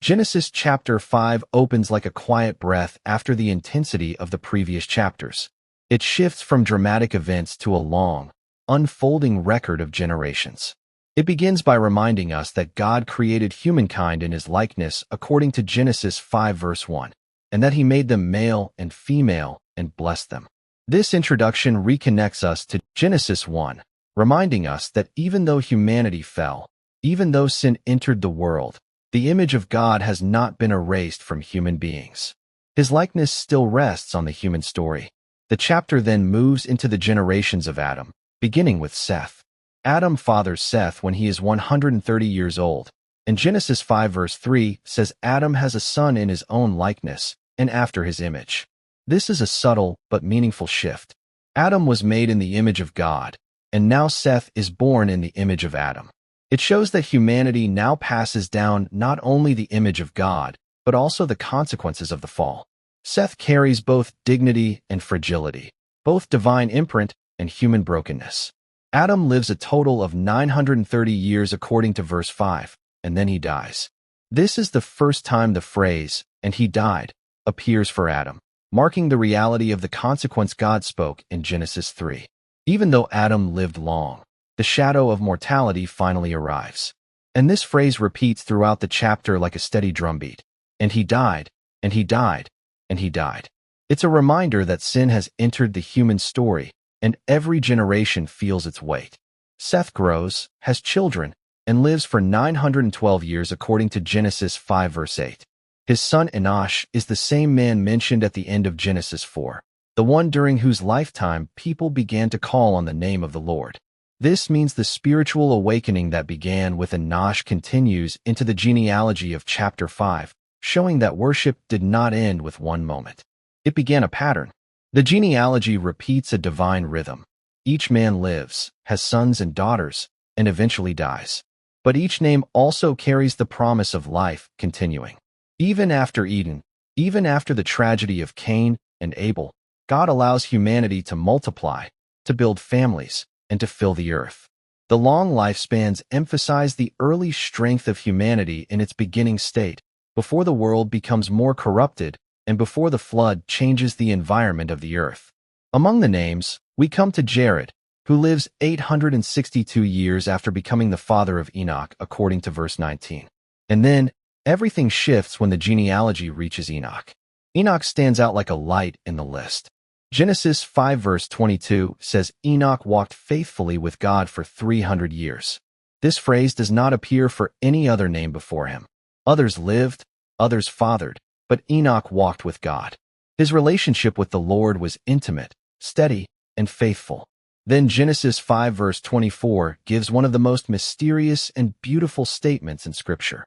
Genesis chapter 5 opens like a quiet breath after the intensity of the previous chapters. It shifts from dramatic events to a long, unfolding record of generations. It begins by reminding us that God created humankind in his likeness according to Genesis 5 verse 1, and that he made them male and female and blessed them. This introduction reconnects us to Genesis 1, reminding us that even though humanity fell, even though sin entered the world, the image of God has not been erased from human beings. His likeness still rests on the human story. The chapter then moves into the generations of Adam, beginning with Seth. Adam fathers Seth when he is 130 years old, and Genesis 5 verse 3 says Adam has a son in his own likeness and after his image. This is a subtle but meaningful shift. Adam was made in the image of God, and now Seth is born in the image of Adam. It shows that humanity now passes down not only the image of God, but also the consequences of the fall. Seth carries both dignity and fragility, both divine imprint and human brokenness. Adam lives a total of 930 years according to verse 5, and then he dies. This is the first time the phrase, "and he died," appears for Adam, marking the reality of the consequence God spoke in Genesis 3. Even though Adam lived long, the shadow of mortality finally arrives. And this phrase repeats throughout the chapter like a steady drumbeat. And he died, and he died, and he died. It's a reminder that sin has entered the human story, and every generation feels its weight. Seth grows, has children, and lives for 912 years according to Genesis 5 verse 8. His son Enoch is the same man mentioned at the end of Genesis 4, the one during whose lifetime people began to call on the name of the Lord. This means the spiritual awakening that began with Enoch continues into the genealogy of chapter 5, showing that worship did not end with one moment. It began a pattern. The genealogy repeats a divine rhythm. Each man lives, has sons and daughters, and eventually dies. But each name also carries the promise of life continuing. Even after Eden, even after the tragedy of Cain and Abel, God allows humanity to multiply, to build families, and to fill the earth. The long lifespans emphasize the early strength of humanity in its beginning state, before the world becomes more corrupted and before the flood changes the environment of the earth. Among the names, we come to Jared, who lives 862 years after becoming the father of Enoch, according to verse 19. And then, everything shifts when the genealogy reaches Enoch. Enoch stands out like a light in the list. Genesis 5 verse 22 says Enoch walked faithfully with God for 300 years. This phrase does not appear for any other name before him. Others lived, others fathered, but Enoch walked with God. His relationship with the Lord was intimate, steady, and faithful. Then Genesis 5 verse 24 gives one of the most mysterious and beautiful statements in Scripture.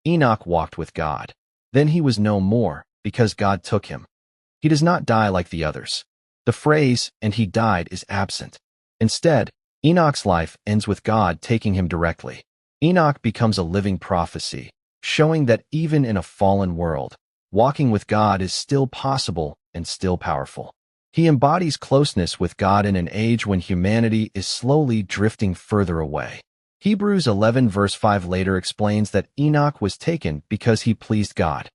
Enoch walked with God. Then he was no more, because God took him. He does not die like the others. The phrase, "and he died," is absent. Instead, Enoch's life ends with God taking him directly. Enoch becomes a living prophecy, showing that even in a fallen world, walking with God is still possible and still powerful. He embodies closeness with God in an age when humanity is slowly drifting further away. Hebrews 11 verse 5 later explains that Enoch was taken because he pleased God.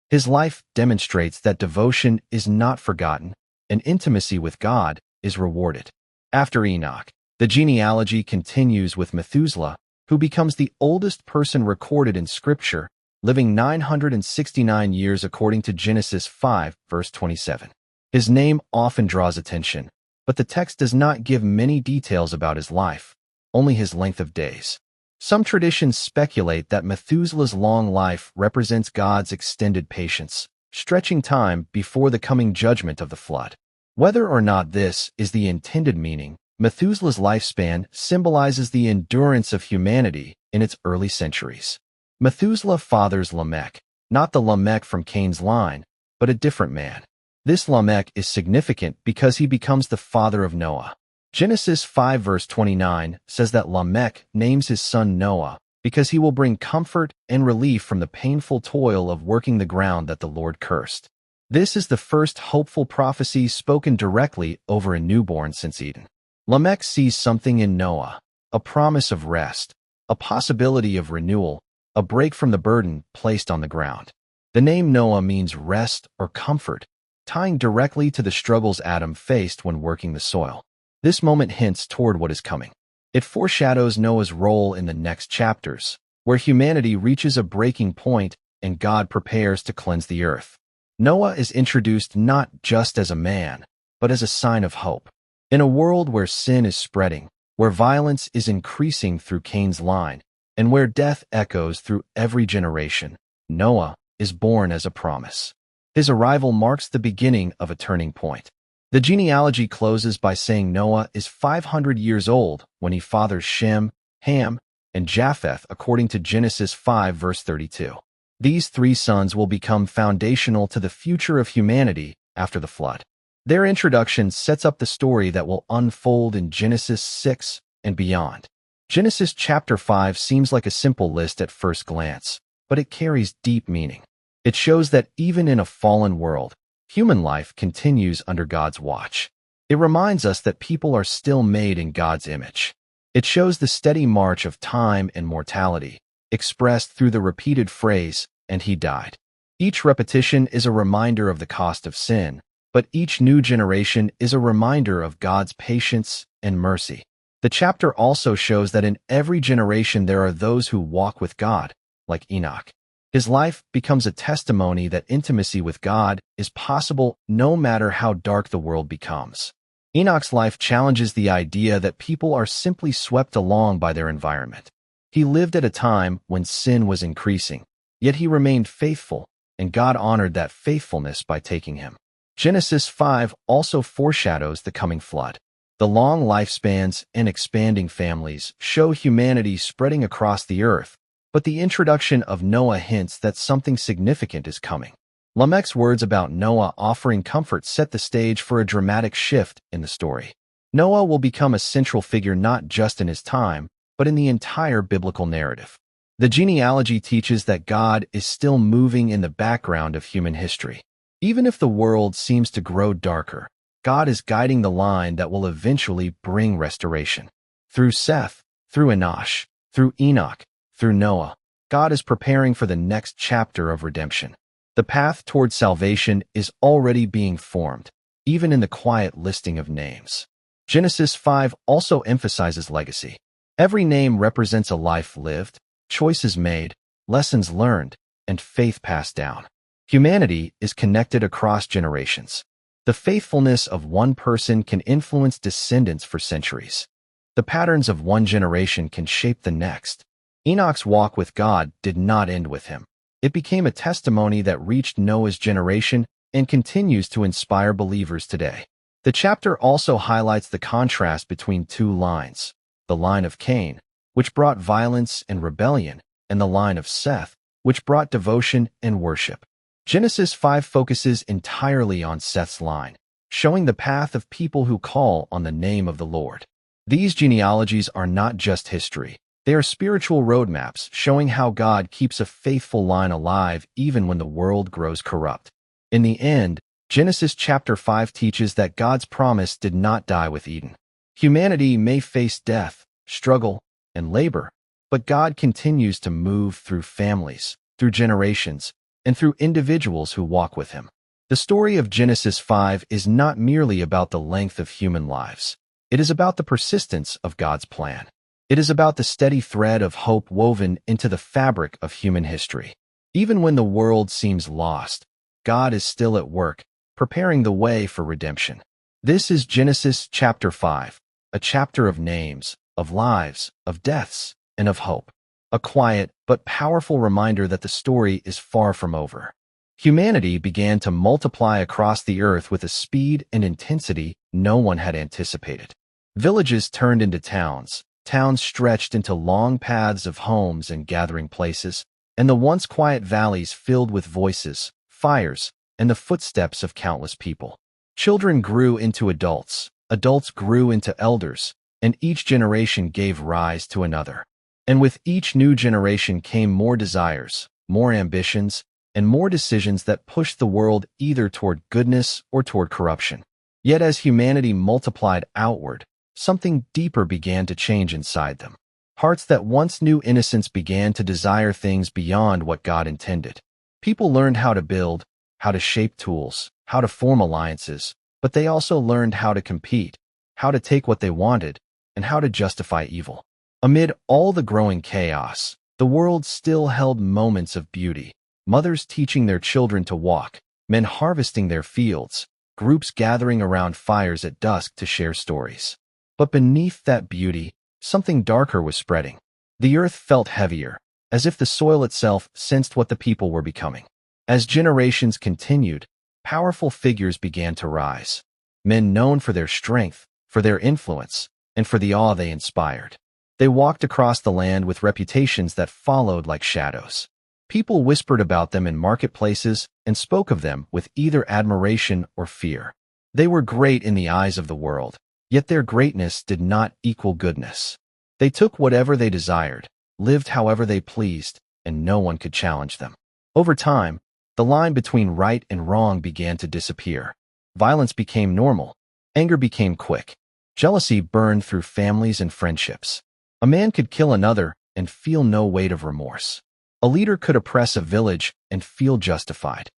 His life demonstrates that devotion is not forgotten, and intimacy with God is rewarded. After Enoch, the genealogy continues with Methuselah, who becomes the oldest person recorded in Scripture, living 969 years according to Genesis 5, verse 27. His name often draws attention, but the text does not give many details about his life, only his length of days. Some traditions speculate that Methuselah's long life represents God's extended patience, stretching time before the coming judgment of the flood. Whether or not this is the intended meaning, Methuselah's lifespan symbolizes the endurance of humanity in its early centuries. Methuselah fathers Lamech, not the Lamech from Cain's line, but a different man. This Lamech is significant because he becomes the father of Noah. Genesis 5 verse 29 says that Lamech names his son Noah because he will bring comfort and relief from the painful toil of working the ground that the Lord cursed. This is the first hopeful prophecy spoken directly over a newborn since Eden. Lamech sees something in Noah, a promise of rest, a possibility of renewal, a break from the burden placed on the ground. The name Noah means rest or comfort, tying directly to the struggles Adam faced when working the soil. This moment hints toward what is coming. It foreshadows Noah's role in the next chapters, where humanity reaches a breaking point and God prepares to cleanse the earth. Noah is introduced not just as a man, but as a sign of hope. In a world where sin is spreading, where violence is increasing through Cain's line, and where death echoes through every generation, Noah is born as a promise. His arrival marks the beginning of a turning point. The genealogy closes by saying Noah is 500 years old when he fathers Shem, Ham, and Japheth according to Genesis 5 verse 32. These three sons will become foundational to the future of humanity after the flood. Their introduction sets up the story that will unfold in Genesis 6 and beyond. Genesis chapter 5 seems like a simple list at first glance, but it carries deep meaning. It shows that even in a fallen world, human life continues under God's watch. It reminds us that people are still made in God's image. It shows the steady march of time and mortality, expressed through the repeated phrase, "and he died." Each repetition is a reminder of the cost of sin, but each new generation is a reminder of God's patience and mercy. The chapter also shows that in every generation there are those who walk with God, like Enoch. His life becomes a testimony that intimacy with God is possible no matter how dark the world becomes. Enoch's life challenges the idea that people are simply swept along by their environment. He lived at a time when sin was increasing, yet he remained faithful, and God honored that faithfulness by taking him. Genesis 5 also foreshadows the coming flood. The long lifespans and expanding families show humanity spreading across the earth, but the introduction of Noah hints that something significant is coming. Lamech's words about Noah offering comfort set the stage for a dramatic shift in the story. Noah will become a central figure not just in his time, but in the entire biblical narrative. The genealogy teaches that God is still moving in the background of human history. Even if the world seems to grow darker, God is guiding the line that will eventually bring restoration. Through Seth, through Enoch, through Enoch, through Noah, God is preparing for the next chapter of redemption. The path toward salvation is already being formed, even in the quiet listing of names. Genesis 5 also emphasizes legacy. Every name represents a life lived, choices made, lessons learned, and faith passed down. Humanity is connected across generations. The faithfulness of one person can influence descendants for centuries. The patterns of one generation can shape the next. Enoch's walk with God did not end with him. It became a testimony that reached Noah's generation and continues to inspire believers today. The chapter also highlights the contrast between two lines: the line of Cain, which brought violence and rebellion, and the line of Seth, which brought devotion and worship. Genesis 5 focuses entirely on Seth's line, showing the path of people who call on the name of the Lord. These genealogies are not just history. They are spiritual roadmaps showing how God keeps a faithful line alive even when the world grows corrupt. In the end, Genesis chapter 5 teaches that God's promise did not die with Eden. Humanity may face death, struggle, and labor, but God continues to move through families, through generations, and through individuals who walk with him. The story of Genesis 5 is not merely about the length of human lives. It is about the persistence of God's plan. It is about the steady thread of hope woven into the fabric of human history. Even when the world seems lost, God is still at work, preparing the way for redemption. This is Genesis chapter 5, a chapter of names, of lives, of deaths, and of hope. A quiet but powerful reminder that the story is far from over. Humanity began to multiply across the earth with a speed and intensity no one had anticipated. Villages turned into towns, towns stretched into long paths of homes and gathering places, and the once quiet valleys filled with voices, fires, and the footsteps of countless people. Children grew into adults, adults grew into elders, and each generation gave rise to another. And with each new generation came more desires, more ambitions, and more decisions that pushed the world either toward goodness or toward corruption. Yet as humanity multiplied outward, something deeper began to change inside them. Hearts that once knew innocence began to desire things beyond what God intended. People learned how to build, how to shape tools, how to form alliances, but they also learned how to compete, how to take what they wanted, and how to justify evil. Amid all the growing chaos, the world still held moments of beauty. Mothers teaching their children to walk, men harvesting their fields, groups gathering around fires at dusk to share stories. But beneath that beauty, something darker was spreading. The earth felt heavier, as if the soil itself sensed what the people were becoming. As generations continued, powerful figures began to rise. Men known for their strength, for their influence, and for the awe they inspired. They walked across the land with reputations that followed like shadows. People whispered about them in marketplaces and spoke of them with either admiration or fear. They were great in the eyes of the world, yet their greatness did not equal goodness. They took whatever they desired, lived however they pleased, and no one could challenge them. Over time, the line between right and wrong began to disappear. Violence became normal. Anger became quick. Jealousy burned through families and friendships. A man could kill another and feel no weight of remorse. A leader could oppress a village and feel justified.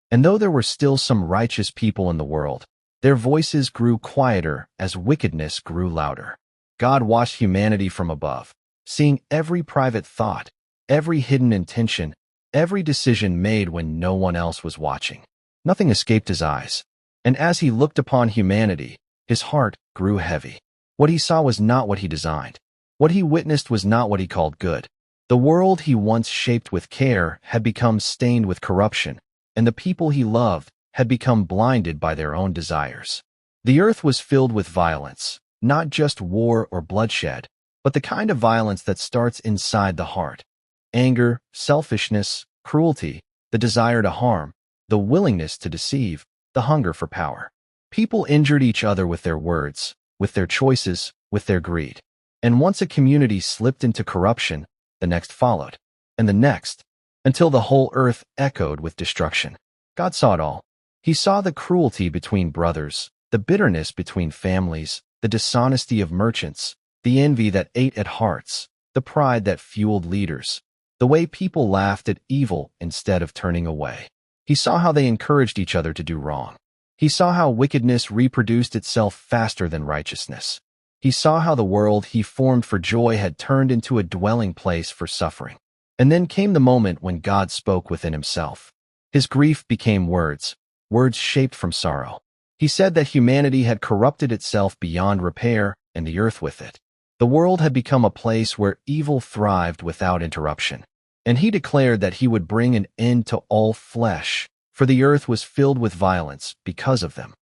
And though there were still some righteous people in the world, their voices grew quieter as wickedness grew louder. God watched humanity from above, seeing every private thought, every hidden intention, every decision made when no one else was watching. Nothing escaped his eyes. And as he looked upon humanity, his heart grew heavy. What he saw was not what he designed. What he witnessed was not what he called good. The world he once shaped with care had become stained with corruption, and the people he loved had become blinded by their own desires. The earth was filled with violence, not just war or bloodshed, but the kind of violence that starts inside the heart. Anger, selfishness, cruelty, the desire to harm, the willingness to deceive, the hunger for power. People injured each other with their words, with their choices, with their greed. And once a community slipped into corruption, the next followed, and the next, until the whole earth echoed with destruction. God saw it all. He saw the cruelty between brothers, the bitterness between families, the dishonesty of merchants, the envy that ate at hearts, the pride that fueled leaders, the way people laughed at evil instead of turning away. He saw how they encouraged each other to do wrong. He saw how wickedness reproduced itself faster than righteousness. He saw how the world he formed for joy had turned into a dwelling place for suffering. And then came the moment when God spoke within himself. His grief became words, words shaped from sorrow. He said that humanity had corrupted itself beyond repair and the earth with it. The world had become a place where evil thrived without interruption. And he declared that he would bring an end to all flesh, for the earth was filled with violence because of them.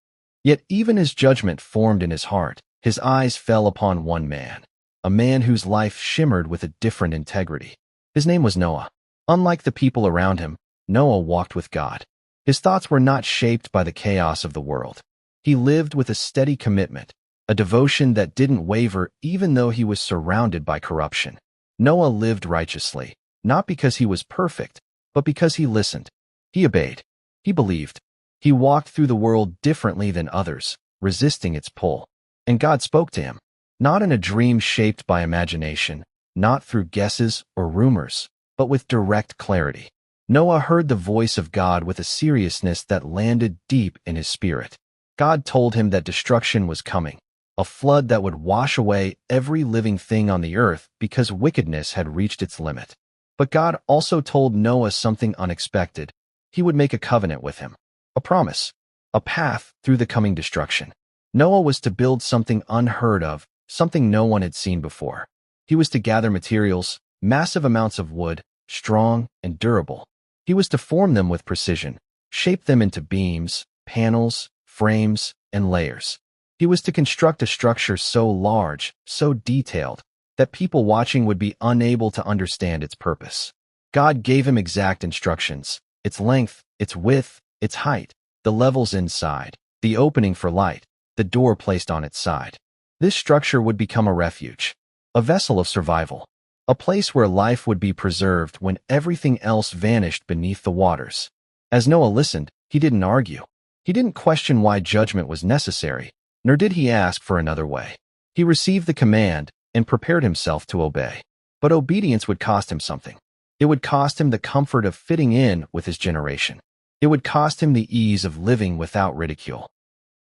Yet even as judgment formed in his heart, his eyes fell upon one man, a man whose life shimmered with a different integrity. His name was Noah. Unlike the people around him, Noah walked with God. His thoughts were not shaped by the chaos of the world. He lived with a steady commitment, a devotion that didn't waver even though he was surrounded by corruption. Noah lived righteously, not because he was perfect, but because he listened. He obeyed. He believed. He walked through the world differently than others, resisting its pull. And God spoke to him, not in a dream shaped by imagination, not through guesses or rumors, but with direct clarity. Noah heard the voice of God with a seriousness that landed deep in his spirit. God told him that destruction was coming, a flood that would wash away every living thing on the earth because wickedness had reached its limit. But God also told Noah something unexpected. He would make a covenant with him, a promise, a path through the coming destruction. Noah was to build something unheard of, something no one had seen before. He was to gather materials, massive amounts of wood, strong and durable. He was to form them with precision, shape them into beams, panels, frames, and layers. He was to construct a structure so large, so detailed, that people watching would be unable to understand its purpose. God gave him exact instructions: its length, its width, its height, the levels inside, the opening for light, the door placed on its side. This structure would become a refuge, a vessel of survival, a place where life would be preserved when everything else vanished beneath the waters. As Noah listened, he didn't argue. He didn't question why judgment was necessary, nor did he ask for another way. He received the command and prepared himself to obey. But obedience would cost him something. It would cost him the comfort of fitting in with his generation. It would cost him the ease of living without ridicule.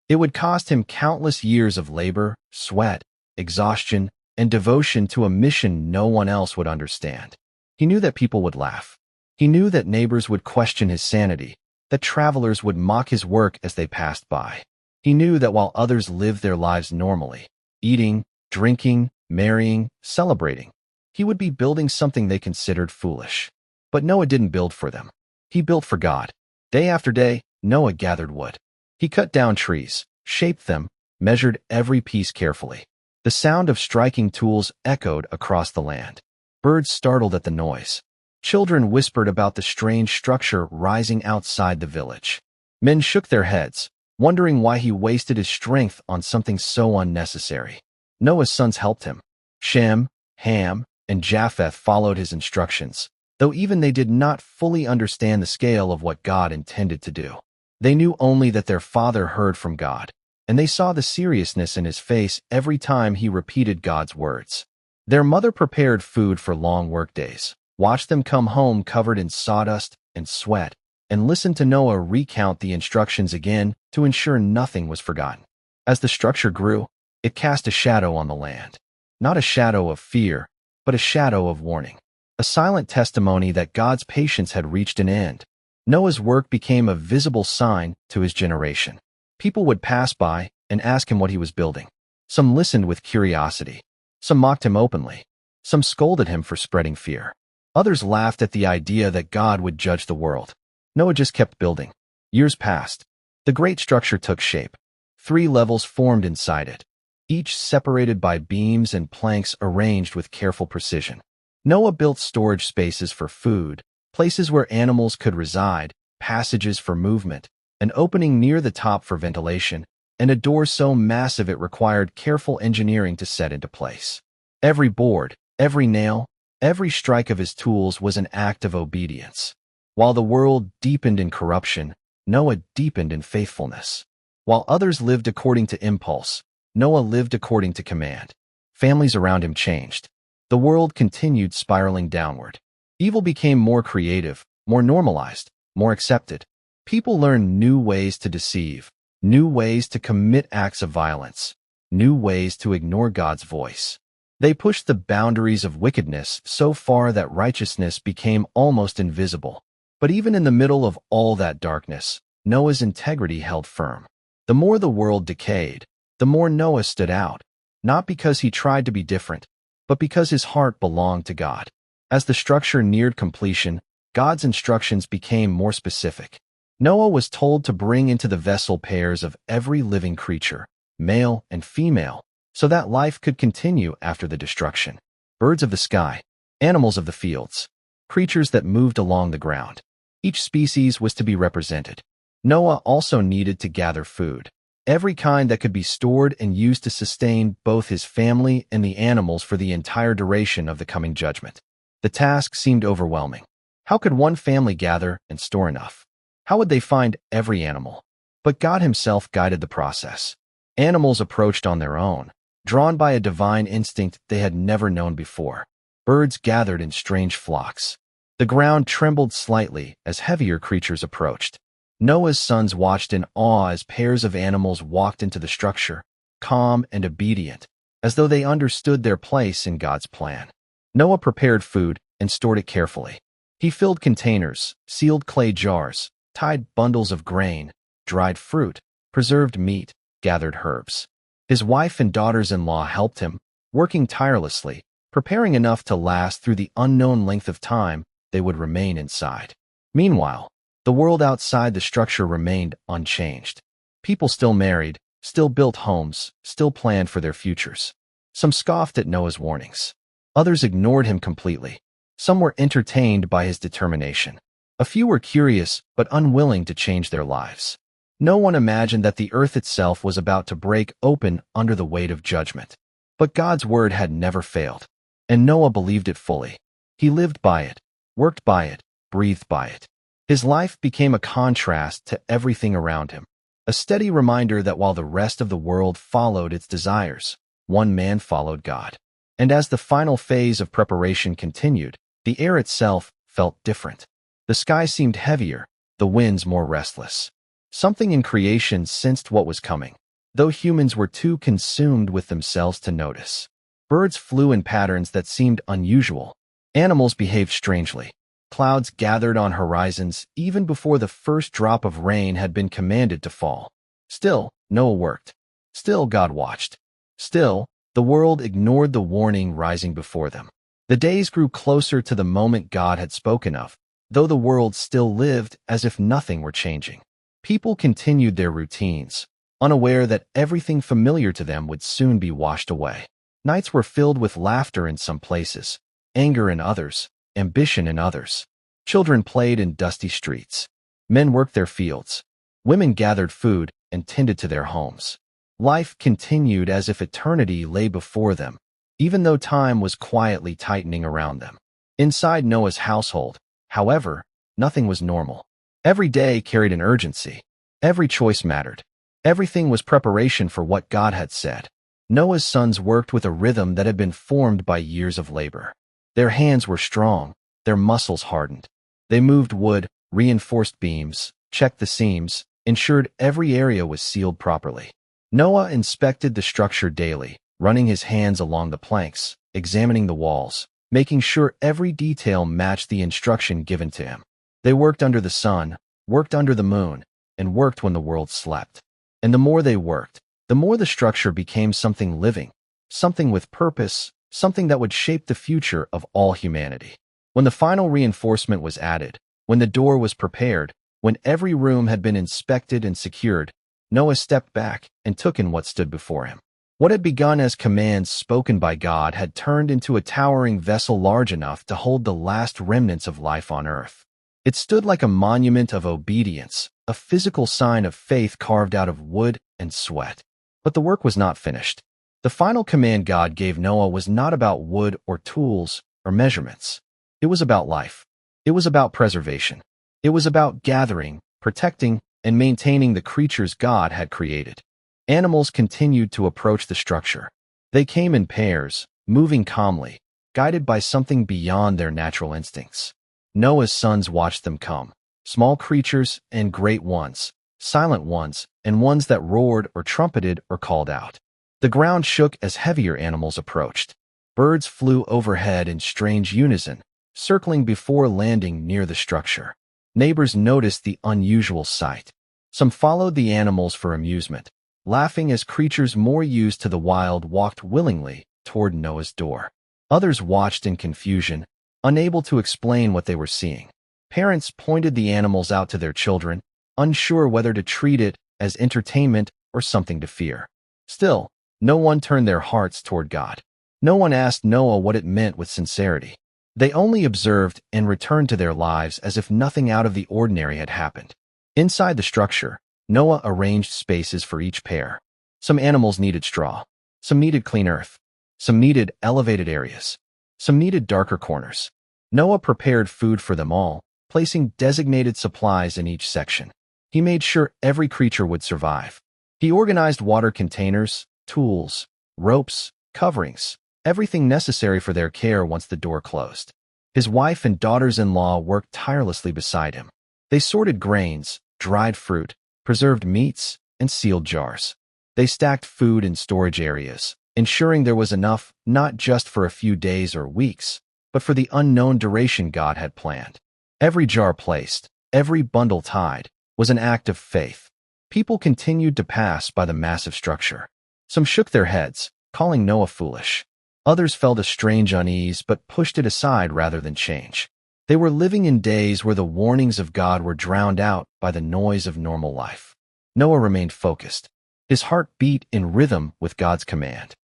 It would cost him countless years of labor, sweat, exhaustion, and devotion to a mission no one else would understand. He knew that people would laugh. He knew that neighbors would question his sanity, that travelers would mock his work as they passed by. He knew that while others lived their lives normally, eating, drinking, marrying, celebrating, he would be building something they considered foolish. But Noah didn't build for them. He built for God. Day after day, Noah gathered wood. He cut down trees, shaped them, measured every piece carefully. The sound of striking tools echoed across the land. Birds startled at the noise. Children whispered about the strange structure rising outside the village. Men shook their heads, wondering why he wasted his strength on something so unnecessary. Noah's sons helped him. Shem, Ham, and Japheth followed his instructions, though even they did not fully understand the scale of what God intended to do. They knew only that their father heard from God, and they saw the seriousness in his face every time he repeated God's words. Their mother prepared food for long workdays, watched them come home covered in sawdust and sweat, and listened to Noah recount the instructions again to ensure nothing was forgotten. As the structure grew, it cast a shadow on the land. Not a shadow of fear, but a shadow of warning. A silent testimony that God's patience had reached an end. Noah's work became a visible sign to his generation. People would pass by and ask him what he was building. Some listened with curiosity. Some mocked him openly. Some scolded him for spreading fear. Others laughed at the idea that God would judge the world. Noah just kept building. Years passed. The great structure took shape. 3 levels formed inside it, each separated by beams and planks arranged with careful precision. Noah built storage spaces for food, places where animals could reside, passages for movement, an opening near the top for ventilation, and a door so massive it required careful engineering to set into place. Every board, every nail, every strike of his tools was an act of obedience. While the world deepened in corruption, Noah deepened in faithfulness. While others lived according to impulse, Noah lived according to command. Families around him changed. The world continued spiraling downward. Evil became more creative, more normalized, more accepted. People learned new ways to deceive, new ways to commit acts of violence, new ways to ignore God's voice. They pushed the boundaries of wickedness so far that righteousness became almost invisible. But even in the middle of all that darkness, Noah's integrity held firm. The more the world decayed, the more Noah stood out, not because he tried to be different, but because his heart belonged to God. As the structure neared completion, God's instructions became more specific. Noah was told to bring into the vessel pairs of every living creature, male and female, so that life could continue after the destruction. Birds of the sky, animals of the fields, creatures that moved along the ground. Each species was to be represented. Noah also needed to gather food, every kind that could be stored and used to sustain both his family and the animals for the entire duration of the coming judgment. The task seemed overwhelming. How could one family gather and store enough? How would they find every animal? But God himself guided the process. Animals approached on their own, drawn by a divine instinct they had never known before. Birds gathered in strange flocks. The ground trembled slightly as heavier creatures approached. Noah's sons watched in awe as pairs of animals walked into the structure, calm and obedient, as though they understood their place in God's plan. Noah prepared food and stored it carefully. He filled containers, sealed clay jars, tied bundles of grain, dried fruit, preserved meat, gathered herbs. His wife and daughters-in-law helped him, working tirelessly, preparing enough to last through the unknown length of time they would remain inside. Meanwhile, the world outside the structure remained unchanged. People still married, still built homes, still planned for their futures. Some scoffed at Noah's warnings. Others ignored him completely. Some were entertained by his determination. A few were curious but unwilling to change their lives. No one imagined that the earth itself was about to break open under the weight of judgment. But God's word had never failed, and Noah believed it fully. He lived by it, worked by it, breathed by it. His life became a contrast to everything around him, a steady reminder that while the rest of the world followed its desires, one man followed God. And as the final phase of preparation continued, the air itself felt different. The sky seemed heavier, the winds more restless. Something in creation sensed what was coming, though humans were too consumed with themselves to notice. Birds flew in patterns that seemed unusual. Animals behaved strangely. Clouds gathered on horizons even before the first drop of rain had been commanded to fall. Still, Noah worked. Still, God watched. Still, the world ignored the warning rising before them. The days grew closer to the moment God had spoken of, though the world still lived as if nothing were changing. People continued their routines, unaware that everything familiar to them would soon be washed away. Nights were filled with laughter in some places, anger in others, ambition in others. Children played in dusty streets. Men worked their fields. Women gathered food and tended to their homes. Life continued as if eternity lay before them, even though time was quietly tightening around them. Inside Noah's household, however, nothing was normal. Every day carried an urgency. Every choice mattered. Everything was preparation for what God had said. Noah's sons worked with a rhythm that had been formed by years of labor. Their hands were strong, their muscles hardened. They moved wood, reinforced beams, checked the seams, ensured every area was sealed properly. Noah inspected the structure daily, running his hands along the planks, examining the walls, making sure every detail matched the instruction given to him. They worked under the sun, worked under the moon, and worked when the world slept. And the more they worked, the more the structure became something living, something with purpose, something that would shape the future of all humanity. When the final reinforcement was added, when the door was prepared, when every room had been inspected and secured, Noah stepped back and took in what stood before him. What had begun as commands spoken by God had turned into a towering vessel large enough to hold the last remnants of life on earth. It stood like a monument of obedience, a physical sign of faith carved out of wood and sweat. But the work was not finished. The final command God gave Noah was not about wood or tools or measurements. It was about life. It was about preservation. It was about gathering, protecting, and maintaining the creatures God had created. Animals continued to approach the structure. They came in pairs, moving calmly, guided by something beyond their natural instincts. Noah's sons watched them come, small creatures and great ones, silent ones and ones that roared or trumpeted or called out. The ground shook as heavier animals approached. Birds flew overhead in strange unison, circling before landing near the structure. Neighbors noticed the unusual sight. Some followed the animals for amusement, laughing as creatures more used to the wild walked willingly toward Noah's door. Others watched in confusion, unable to explain what they were seeing. Parents pointed the animals out to their children, unsure whether to treat it as entertainment or something to fear. Still, no one turned their hearts toward God. No one asked Noah what it meant with sincerity. They only observed and returned to their lives as if nothing out of the ordinary had happened. Inside the structure, Noah arranged spaces for each pair. Some animals needed straw. Some needed clean earth. Some needed elevated areas. Some needed darker corners. Noah prepared food for them all, placing designated supplies in each section. He made sure every creature would survive. He organized water containers, tools, ropes, coverings, everything necessary for their care once the door closed. His wife and daughters-in-law worked tirelessly beside him. They sorted grains, dried fruit, preserved meats, and sealed jars. They stacked food in storage areas, ensuring there was enough not just for a few days or weeks, but for the unknown duration God had planned. Every jar placed, every bundle tied, was an act of faith. People continued to pass by the massive structure. Some shook their heads, calling Noah foolish. Others felt a strange unease but pushed it aside rather than change. They were living in days where the warnings of God were drowned out by the noise of normal life. Noah remained focused. His heart beat in rhythm with God's command.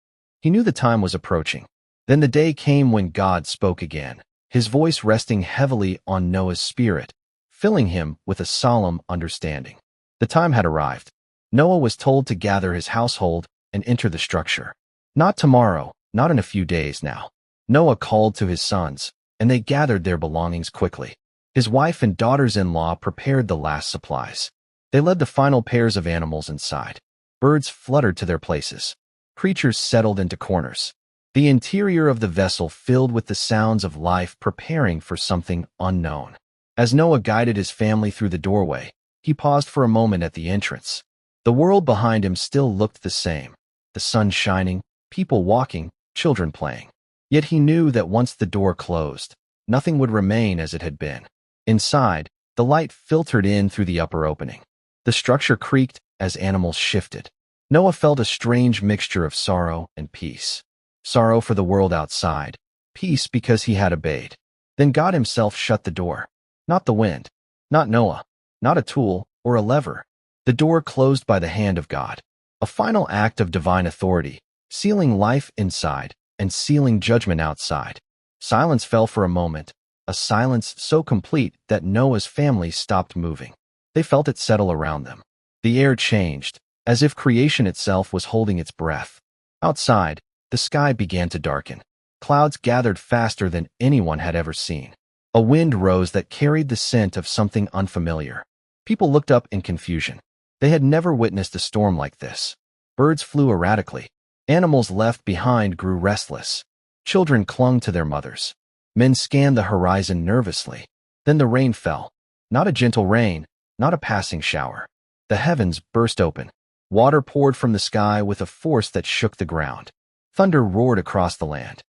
He knew the time was approaching. Then the day came when God spoke again, his voice resting heavily on Noah's spirit, filling him with a solemn understanding. The time had arrived. Noah was told to gather his household and enter the structure. Not tomorrow, not in a few days now. Noah called to his sons, and they gathered their belongings quickly. His wife and daughters-in-law prepared the last supplies. They led the final pairs of animals inside. Birds fluttered to their places. Creatures settled into corners. The interior of the vessel filled with the sounds of life preparing for something unknown. As Noah guided his family through the doorway, he paused for a moment at the entrance. The world behind him still looked the same. The sun shining, people walking, children playing. Yet he knew that once the door closed, nothing would remain as it had been. Inside, the light filtered in through the upper opening. The structure creaked as animals shifted. Noah felt a strange mixture of sorrow and peace. Sorrow for the world outside, peace because he had obeyed. Then God himself shut the door. Not the wind, not Noah, not a tool or a lever. The door closed by the hand of God. A final act of divine authority, sealing life inside and sealing judgment outside. Silence fell for a moment, a silence so complete that Noah's family stopped moving. They felt it settle around them. The air changed, as if creation itself was holding its breath. Outside, the sky began to darken. Clouds gathered faster than anyone had ever seen. A wind rose that carried the scent of something unfamiliar. People looked up in confusion. They had never witnessed a storm like this. Birds flew erratically. Animals left behind grew restless. Children clung to their mothers. Men scanned the horizon nervously. Then the rain fell. Not a gentle rain, not a passing shower. The heavens burst open. Water poured from the sky with a force that shook the ground. Thunder roared across the land.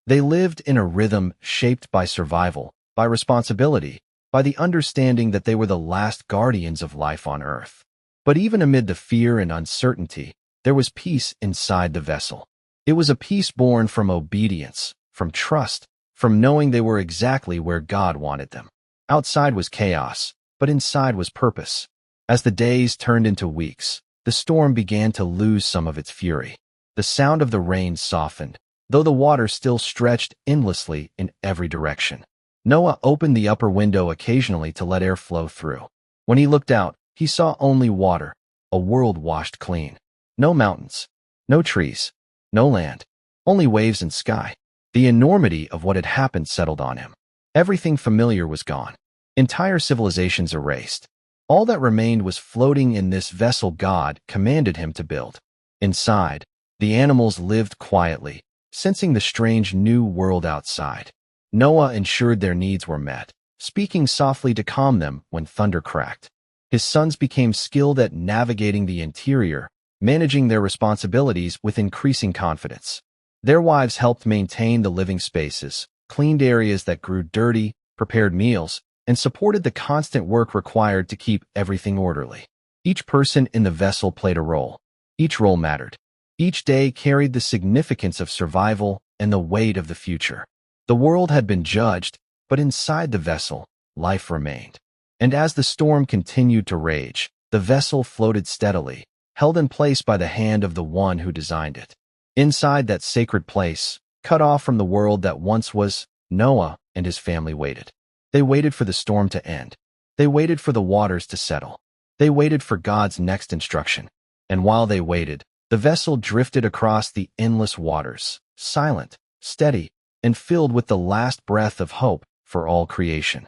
They lived in a rhythm shaped by survival, by responsibility, by the understanding that they were the last guardians of life on earth. But even amid the fear and uncertainty, there was peace inside the vessel. It was a peace born from obedience, from trust, from knowing they were exactly where God wanted them. Outside was chaos, but inside was purpose. As the days turned into weeks, the storm began to lose some of its fury. The sound of the rain softened, though the water still stretched endlessly in every direction. Noah opened the upper window occasionally to let air flow through. When he looked out, he saw only water, a world washed clean. No mountains, no trees, no land, only waves and sky. The enormity of what had happened settled on him. Everything familiar was gone. Entire civilizations erased. All that remained was floating in this vessel God commanded him to build. Inside, the animals lived quietly, sensing the strange new world outside. Noah ensured their needs were met, speaking softly to calm them when thunder cracked. His sons became skilled at navigating the interior, managing their responsibilities with increasing confidence. Their wives helped maintain the living spaces, cleaned areas that grew dirty, prepared meals, and supported the constant work required to keep everything orderly. Each person in the vessel played a role. Each role mattered. Each day carried the significance of survival and the weight of the future. The world had been judged, but inside the vessel, life remained. And as the storm continued to rage, the vessel floated steadily, held in place by the hand of the one who designed it. Inside that sacred place, cut off from the world that once was, Noah and his family waited. They waited for the storm to end. They waited for the waters to settle. They waited for God's next instruction. And while they waited, the vessel drifted across the endless waters, silent, steady, and filled with the last breath of hope for all creation.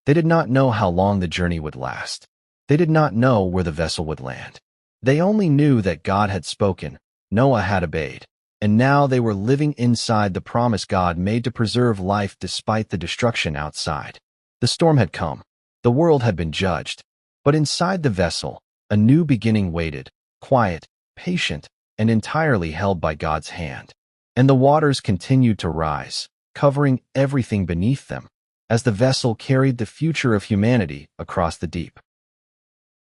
They did not know how long the journey would last. They did not know where the vessel would land. They only knew that God had spoken, Noah had obeyed, and now they were living inside the promise God made to preserve life despite the destruction outside. The storm had come. The world had been judged. But inside the vessel, a new beginning waited, quiet, patient, and entirely held by God's hand. And the waters continued to rise, covering everything beneath them, as the vessel carried the future of humanity across the deep.